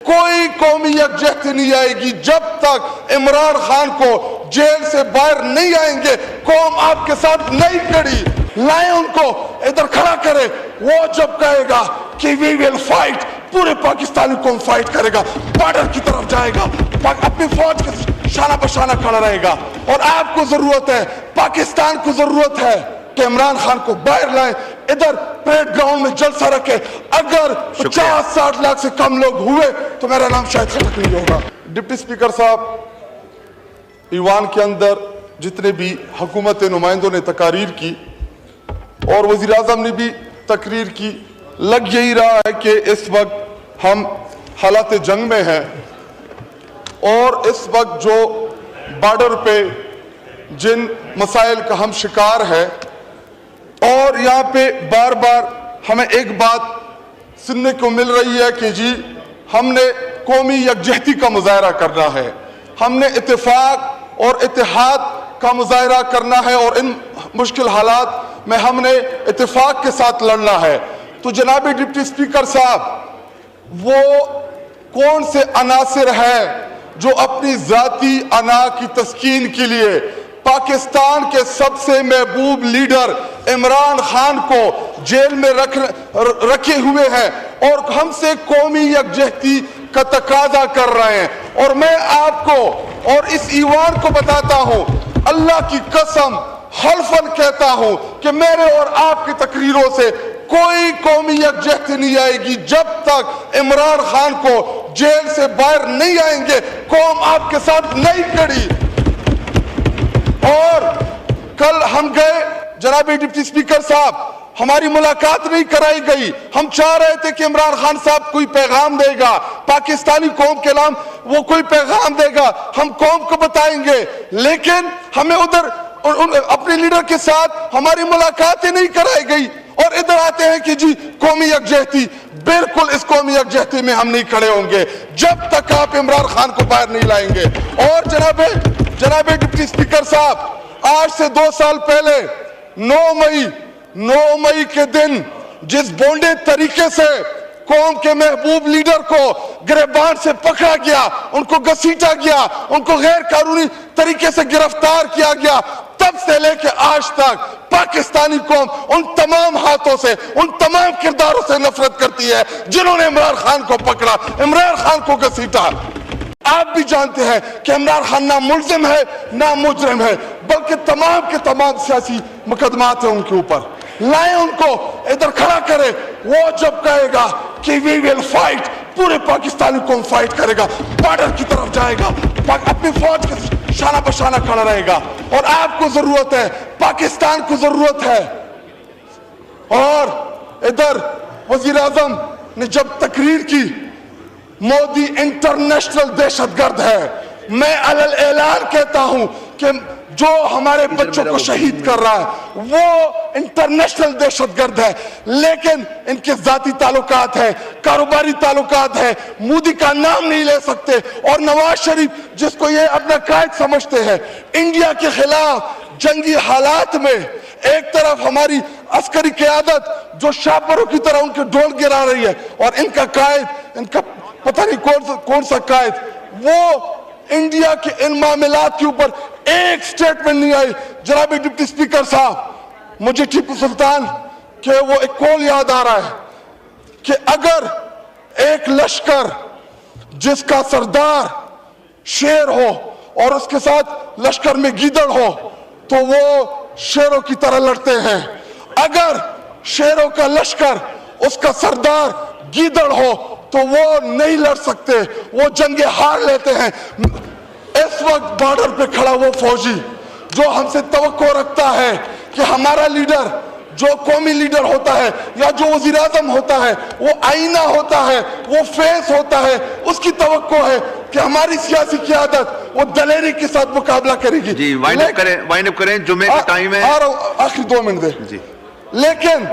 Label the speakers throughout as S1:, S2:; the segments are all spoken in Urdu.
S1: کوئی قومی یکجہتی نہیں آئے گی جب تک عمران خان کو جیل سے باہر نہیں آئیں گے. قوم آپ کے ساتھ نہیں کھڑی. لائیں ان کو ادھر کھڑا کرے. وہ جب کہے گا کہ وی ول فائٹ, پورے پاکستانی قوم فائٹ کرے گا, بارڈر کی طرف جائے گا, اپنی فوج کے شانہ بشانہ کھڑا رہے گا. اور آپ کو ضرورت ہے, پاکستان کو ضرورت ہے کہ عمران خان کو باہر لائیں, ادھر پریڈ گراؤنڈ میں جلسہ رکھے. اگر 50-60 لاکھ سے کم لوگ ہوئے تو میرا نام شاید خلق نہیں ہوگا. ڈپٹی سپیکر صاحب, ایوان کے اندر جتنے بھی حکومت نمائندوں نے تقاریر کی اور وزیر اعظم نے بھی تقریر کی, لگ یہی رہا ہے کہ اس وقت ہم حالات جنگ میں ہیں اور اس وقت جو بارڈر پہ جن مسائل کا ہم شکار ہے, اور یہاں پہ بار بار ہمیں ایک بات سننے کو مل رہی ہے کہ جی ہم نے قومی یکجہتی کا مظاہرہ کرنا ہے, ہم نے اتفاق اور اتحاد کا مظاہرہ کرنا ہے اور ان مشکل حالات میں ہم نے اتفاق کے ساتھ لڑنا ہے. تو جناب ڈپٹی سپیکر صاحب, وہ کون سے عناصر ہیں جو اپنی ذاتی انا کی تسکین کے لیے پاکستان کے سب سے محبوب لیڈر عمران خان کو جیل میں رکھے ہوئے ہیں اور ہم سے قومی یکجہتی کا تقاضا کر رہے ہیں؟ اور میں آپ کو اور اس ایوان کو بتاتا ہوں, اللہ کی قسم حلفاً کہتا ہوں کہ میرے اور آپ کی تقریروں سے کوئی قومی یکجہتی نہیں آئے گی جب تک عمران خان کو جیل سے باہر نہیں آئیں گے. قوم آپ کے ساتھ نہیں کھڑی. اور کل ہم گئے, جناب ڈپٹی سپیکر صاحب, ہماری ملاقات نہیں کرائی گئی. ہم چاہ رہے تھے کہ عمران خان صاحب کوئی پیغام دے گا, پاکستانی قوم کے نام وہ کوئی پیغام دے گا, ہم قوم کو بتائیں گے, لیکن ہمیں ادھر اپنے لیڈر کے ساتھ ہماری ملاقاتیں نہیں کرائی گئی اور ادھر آتے ہیں کہ جی قومی یکجہتی. بالکل اس قومی یکجہتی میں ہم نہیں کھڑے ہوں گے جب تک آپ عمران خان کو باہر نہیں لائیں گے. اور جناب ڈپٹی سپیکر صاحب, آج سے 2 سال پہلے 9 مئی کے دن جس بونڈے طریقے سے قوم کے محبوب لیڈر کو گریبان سے پکڑا گیا, ان کو گھسیٹا گیا, ان کو غیر قانونی طریقے سے گرفتار کیا گیا, تب سے لے کے آج تک پاکستانی قوم ان تمام ہاتھوں سے, ان تمام کرداروں سے نفرت کرتی ہے جنہوں نے عمران خان کو پکڑا, عمران خان کو گھسیٹا. آپ بھی جانتے ہیں کہ عمران خان نہ ملزم ہے نہ مجرم ہے, بلکہ تمام کے تمام سیاسی مقدمات ہیں ان کے اوپر. لائیں ان کو ادھر کھڑا کرے. وہ جب کہے گا کہ وی ول فائٹ, پورے پاکستانی قوم فائٹ کرے گا, بارڈر کی طرف جائے گا, اپنی فوج کے شانہ بشانہ کھڑا رہے گا. اور آپ کو ضرورت ہے, پاکستان کو ضرورت ہے. اور ادھر وزیر اعظم نے جب تقریر کی, مودی انٹرنیشنل دہشت گرد ہے. میں علل اعلان کہتا ہوں کہ جو ہمارے بچوں کو شہید کر رہا ہے وہ انٹرنیشنل دہشت گرد ہے, لیکن ان کے ذاتی تعلقات ہیں, کاروباری تعلقات ہیں, مودی کا نام نہیں لے سکتے. اور نواز شریف جس کو یہ اپنا قائد سمجھتے ہیں, انڈیا کے خلاف جنگی حالات میں ایک طرف ہماری عسکری قیادت جو شاپروں کی طرح ان کے ڈول گرا رہی ہے, اور ان کا قائد, ان کا پتہ نہیں کون سا قائد, وہ انڈیا کے ان معاملات کے اوپر ایک سٹیٹمنٹ نہیں آئی. جناب ڈپٹی سپیکر صاحب, مجھے ٹیپو سلطان کہ وہ ایک کول یاد آ رہا ہے کہ اگر ایک لشکر جس کا سردار شیر ہو اور اس کے ساتھ لشکر میں گیدڑ ہو تو وہ شیروں کی طرح لڑتے ہیں. اگر شیروں کا لشکر اس کا سردار گیدڑ ہو تو وہ نہیں لڑ سکتے, وہ جنگیں ہار لیتے ہیں. اس وقت بارڈر پہ کھڑا وہ فوجی جو ہم سے توقع رکھتا ہے کہ ہمارا لیڈر جو قومی لیڈر ہوتا ہے یا جو وزیر اعظم ہوتا ہے وہ آئینہ ہوتا ہے, وہ فیس ہوتا ہے, اس کی توقع ہے کہ ہماری سیاسی قیادت وہ دلیری کے ساتھ مقابلہ کرے گی.
S2: جی وائنڈ اپ کریں, جمعے کا ٹائم ہے.
S1: آخری 2 منٹ دے. جی لیکن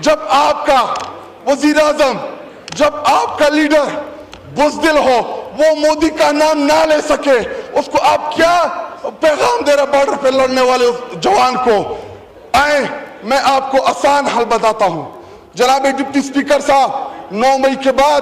S1: جب آپ کا وزیر اعظم, جب آپ کا لیڈر بزدل ہو, وہ مودی کا نام نہ لے سکے, اس کو آپ کیا پیغام دے رہے بارڈر پہ لڑنے والے جوان کو؟ آئیں میں آپ کو آسان حل بتاتا ہوں. جناب ڈپٹی سپیکر صاحب, 9 مئی کے بعد